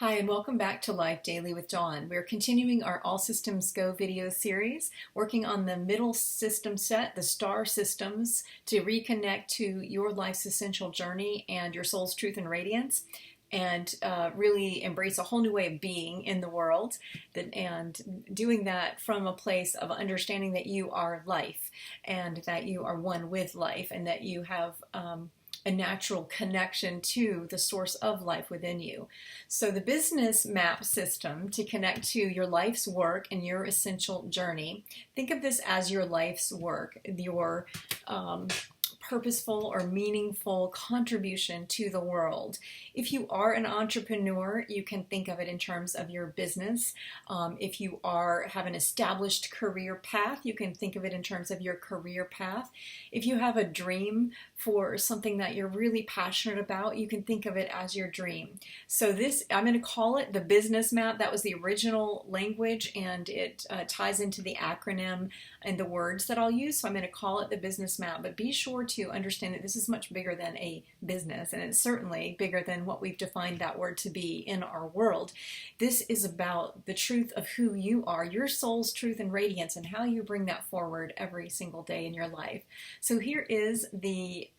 Hi, and welcome back to Life Daily with Dawn. We're continuing our All Systems Go video series, working on the middle system set, the star systems, to reconnect to your life's essential journey and your soul's truth and radiance, and really embrace a whole new way of being in the world, and doing that from a place of understanding that you are life, and that you are one with life, and that you have a natural connection to the source of life within you. So the business map system to connect to your life's work and your essential journey. Think of this as your life's work, your purposeful or meaningful contribution to the world. If you are an entrepreneur, you can think of it in terms of your business. If you have an established career path, you can think of it in terms of your career path. If you have a dream for something that you're really passionate about, you can think of it as your dream. So this, I'm going to call it the business map. That was the original language, and it ties into the acronym and the words that I'll use. So I'm going to call it the business map, but be sure to understand that this is much bigger than a business, and it's certainly bigger than what we've defined that word to be in our world. This is about the truth of who you are, your soul's truth and radiance, and how you bring that forward every single day in your life. So here is the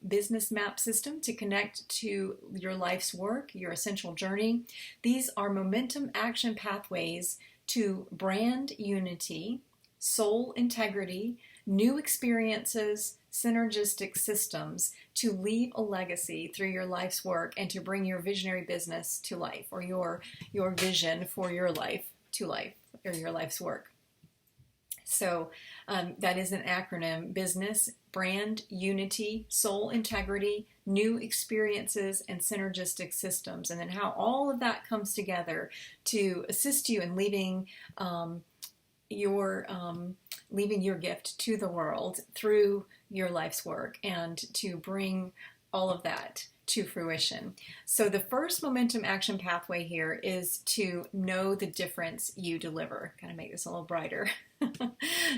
business map system to connect to your life's work, your essential journey. These are momentum action pathways to brand unity, soul integrity, new experiences, synergistic systems to leave a legacy through your life's work and to bring your visionary business to life, or your vision for your life to life, or your life's work. So that is an acronym: business, brand, unity, soul integrity, new experiences, and synergistic systems. And then how all of that comes together to assist you in leaving your gift to the world through your life's work, and to bring all of that to fruition. So the first momentum action pathway here is to know the difference you deliver. Kind of make this a little brighter.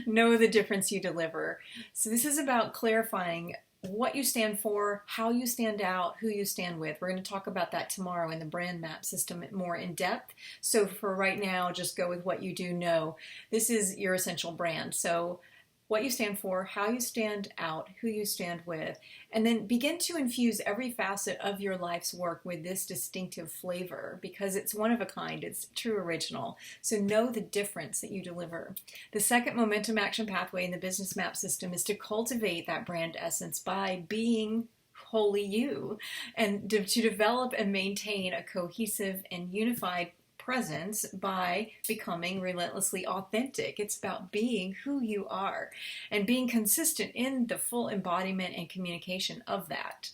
Know the difference you deliver. So this is about clarifying what you stand for, how you stand out, who you stand with. We're going to talk about that tomorrow in the brand map system more in depth. So for right now, just go with what you do know. This is your essential brand. So what you stand for, how you stand out, who you stand with, and then begin to infuse every facet of your life's work with this distinctive flavor, because it's one of a kind, it's true original. So know the difference that you deliver. The second momentum action pathway in the business map system is to cultivate that brand essence by being wholly you, and to develop and maintain a cohesive and unified presence by becoming relentlessly authentic. It's about being who you are and being consistent in the full embodiment and communication of that.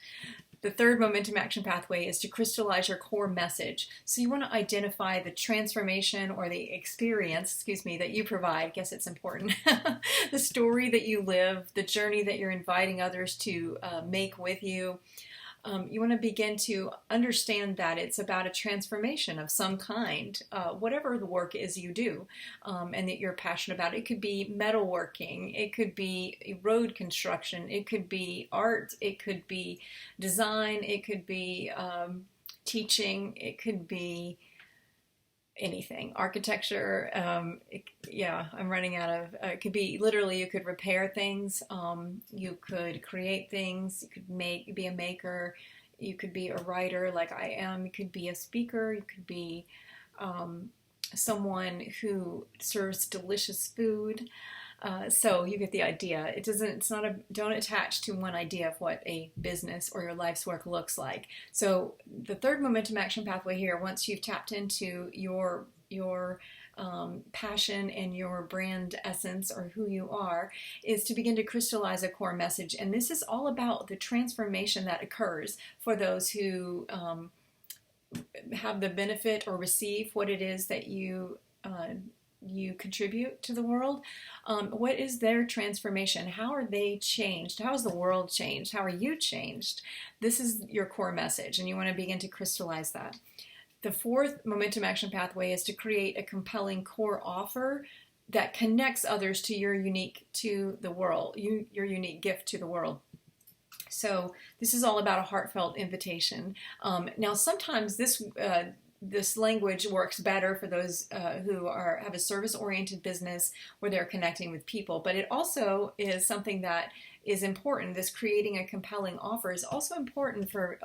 The third momentum action pathway is to crystallize your core message. So you want to identify the transformation or the experience, that you provide. I guess it's important. The story that you live, the journey that you're inviting others to make with you. You want to begin to understand that it's about a transformation of some kind, whatever the work is you do, and that you're passionate about. It could be metalworking, it could be road construction, it could be art, it could be design, it could be teaching, it could be anything, architecture. I'm running out of, it could be literally, you could repair things, you could create things, you could be a maker, you could be a writer like I am, you could be a speaker, you could be someone who serves delicious food. So you get the idea. Don't attach to one idea of what a business or your life's work looks like. So the third momentum action pathway here, once you've tapped into your passion and your brand essence, or who you are, is to begin to crystallize a core message. And this is all about the transformation that occurs for those who have the benefit or receive what it is that you contribute to the world. What is their transformation? How are they changed? How is the world changed? How are you changed? This is your core message, and you want to begin to crystallize that. The fourth momentum action pathway is to create a compelling core offer that connects others to your unique to the world, your unique gift to the world. So this is all about a heartfelt invitation. Now, sometimes this this language works better for those who have a service-oriented business where they're connecting with people. But it also is something that is important. This creating a compelling offer is also important for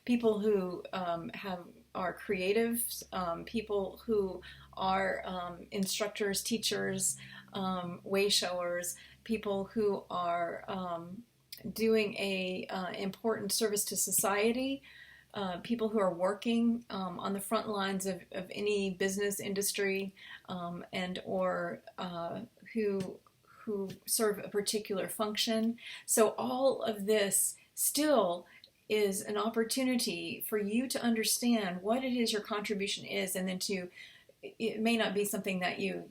people who are creatives, people who are instructors, teachers, way showers, people who are doing a important service to society, people who are working on the front lines of any business industry, and or who serve a particular function. So all of this still is an opportunity for you to understand what it is your contribution is, and then it may not be something that you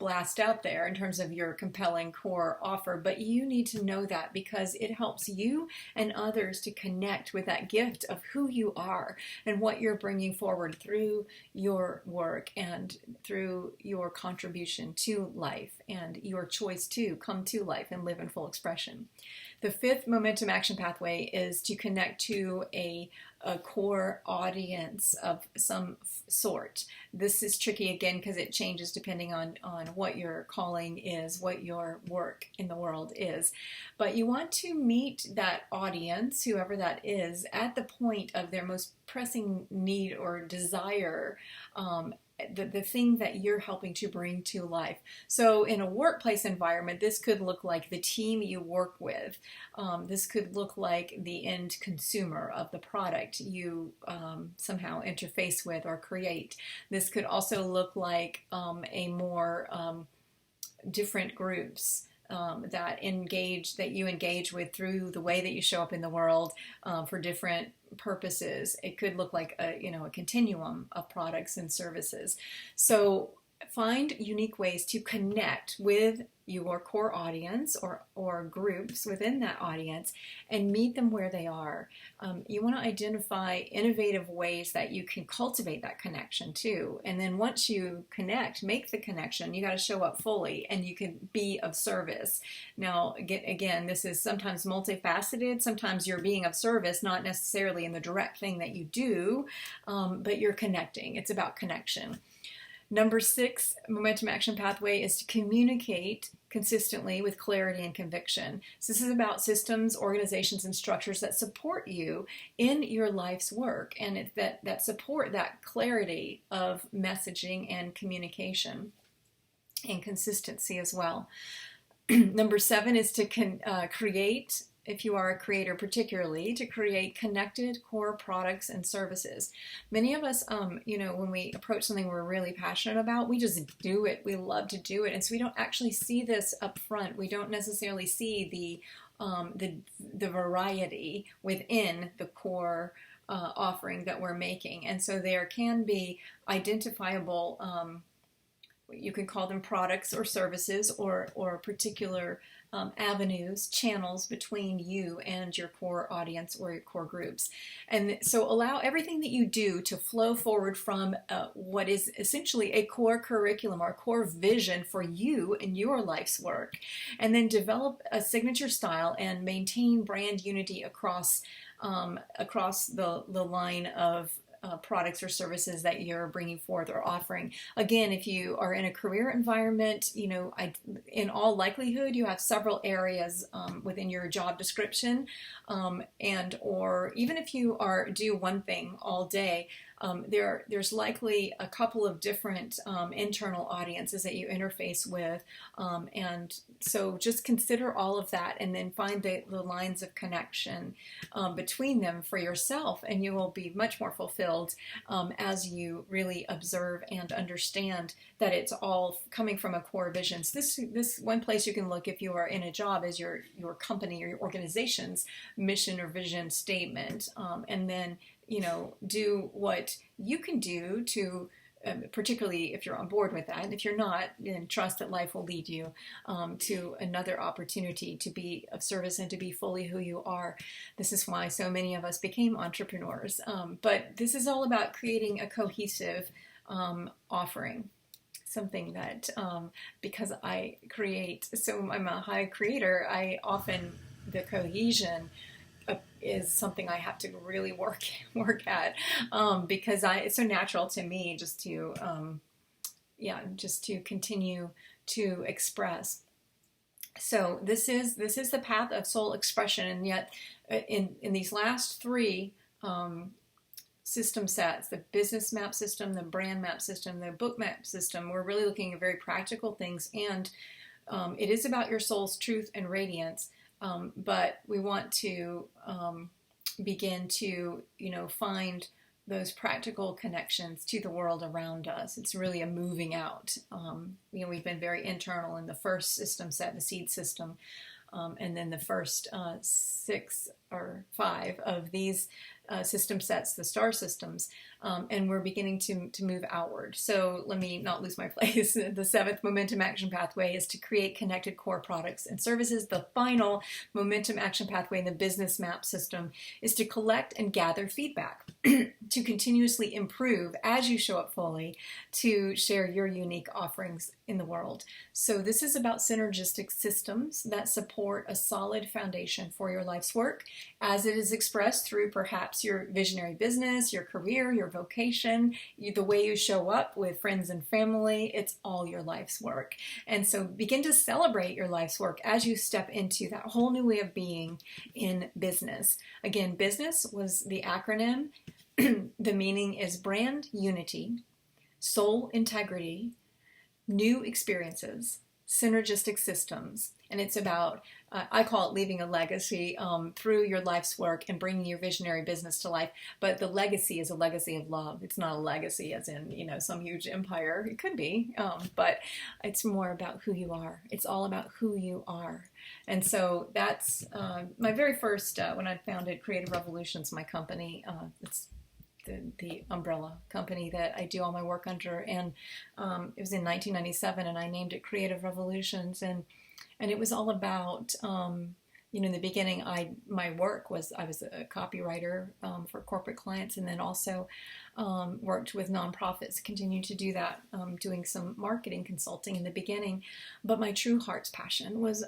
blast out there in terms of your compelling core offer, but you need to know that because it helps you and others to connect with that gift of who you are and what you're bringing forward through your work and through your contribution to life and your choice to come to life and live in full expression. The fifth momentum action pathway is to connect to a core audience of some sort. This is tricky again because it changes depending on what your calling is, what your work in the world is. But you want to meet that audience, whoever that is, at the point of their most pressing need or desire, the thing that you're helping to bring to life. So in a workplace environment, this could look like the team you work with. This could look like the end consumer of the product you somehow interface with or create. This could also look like a more different groups that you engage with through the way that you show up in the world for different purposes. It could look like a continuum of products and services. So find unique ways to connect with your core audience or groups within that audience and meet them where they are. You want to identify innovative ways that you can cultivate that connection too. And then once you connect, make the connection, you got to show up fully and you can be of service. Now, again, this is sometimes multifaceted. Sometimes you're being of service, not necessarily in the direct thing that you do, but you're connecting. It's about connection. Number 6, momentum action pathway is to communicate consistently with clarity and conviction. So this is about systems, organizations, and structures that support you in your life's work and that support that clarity of messaging and communication and consistency as well. Number 7 is to create, if you are a creator particularly, to create connected core products and services. Many of us, when we approach something we're really passionate about, we just do it. We love to do it. And so we don't actually see this up front. We don't necessarily see the variety within the core offering that we're making. And so there can be identifiable, you can call them products or services or particular avenues, channels between you and your core audience or your core groups. And so allow everything that you do to flow forward from what is essentially a core curriculum or a core vision for you and your life's work. And then develop a signature style and maintain brand unity across the line of products or services that you're bringing forth or offering. Again, if you are in a career environment, in all likelihood, you have several areas within your job description, or even if you do one thing all day, there's likely a couple of different internal audiences that you interface with, and so just consider all of that and then find the lines of connection between them for yourself, and you will be much more fulfilled as you really observe and understand that it's all coming from a core vision. So this one place you can look if you are in a job is your company or your organization's mission or vision statement, and then do what you can do to, particularly if you're on board with that. And if you're not, then trust that life will lead you to another opportunity to be of service and to be fully who you are. This is why so many of us became entrepreneurs. But this is all about creating a cohesive offering. Something that, because I'm a high creator, the cohesion is something I have to really work at, because it's so natural to me just to just to continue to express. So this is the path of soul expression, and yet in these last three system sets, the business map system, the brand map system, the book map system, we're really looking at very practical things, and it is about your soul's truth and radiance, but we want to begin to find those practical connections to the world around us. It's really a moving out. We've been very internal in the first system set, the seed system, and then the first 6 or 5 of these system sets, the star systems, and we're beginning to move outward. So let me not lose my place. The 7th momentum action pathway is to create connected core products and services. The final momentum action pathway in the business map system is to collect and gather feedback, to continuously improve as you show up fully, to share your unique offerings in the world. So this is about synergistic systems that support a solid foundation for your life's work as it is expressed through perhaps your visionary business, your career, your vocation, the way you show up with friends and family. It's all your life's work. And so begin to celebrate your life's work as you step into that whole new way of being in business. Again, business was the acronym. The meaning is brand unity, soul integrity, new experiences, synergistic systems, and it's about, I call it leaving a legacy through your life's work and bringing your visionary business to life. But the legacy is a legacy of love. It's not a legacy as in, some huge empire. It could be, but it's more about who you are. It's all about who you are. And so that's my very first, when I founded Creative Revolutions, my company, it's the umbrella company that I do all my work under, and it was in 1997, and I named it Creative Revolutions, and it was all about in the beginning, my work was I was a copywriter for corporate clients, and then also worked with nonprofits, continued to do that, doing some marketing consulting in the beginning, but my true heart's passion was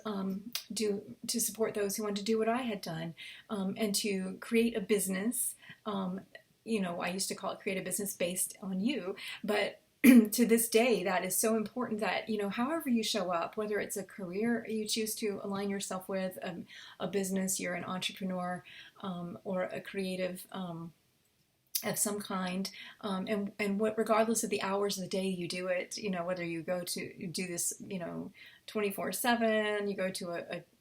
to support those who wanted to do what I had done, and to create a business. I used to call it create a business based on you, but to this day, that is so important that, however you show up, whether it's a career you choose to align yourself with, a business, you're an entrepreneur, or a creative of some kind, and what, regardless of the hours of the day you do it, whether you go to do this, 24/7, you go to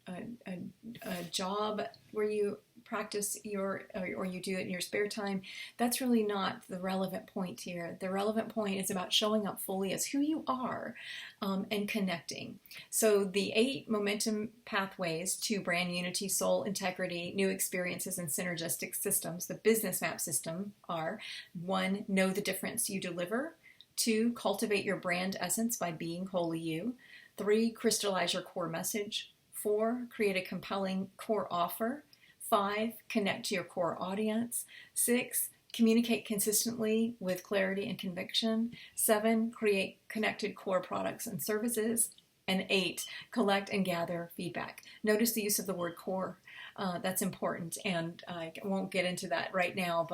a job where you practice or you do it in your spare time, that's really not the relevant point here. The relevant point is about showing up fully as who you are, and connecting. So the 8 momentum pathways to brand unity, soul integrity, new experiences, and synergistic systems, the business map system, are: 1, know the difference you deliver; 2, cultivate your brand essence by being wholly you; 3, crystallize your core message; 4, create a compelling core offer; 5, connect to your core audience; 6, communicate consistently with clarity and conviction; 7, create connected core products and services; and 8, collect and gather feedback. Notice the use of the word core. That's important, and I won't get into that right now,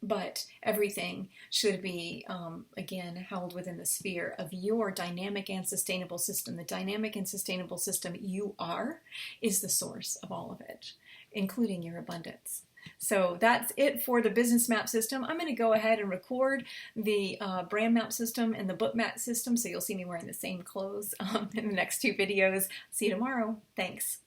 but everything should be, again, held within the sphere of your dynamic and sustainable system. The dynamic and sustainable system you are is the source of all of it, including your abundance. So that's it for the business map system. I'm going to go ahead and record the brand map system and the book map system, so you'll see me wearing the same clothes in the next 2 videos. See you tomorrow. Thanks.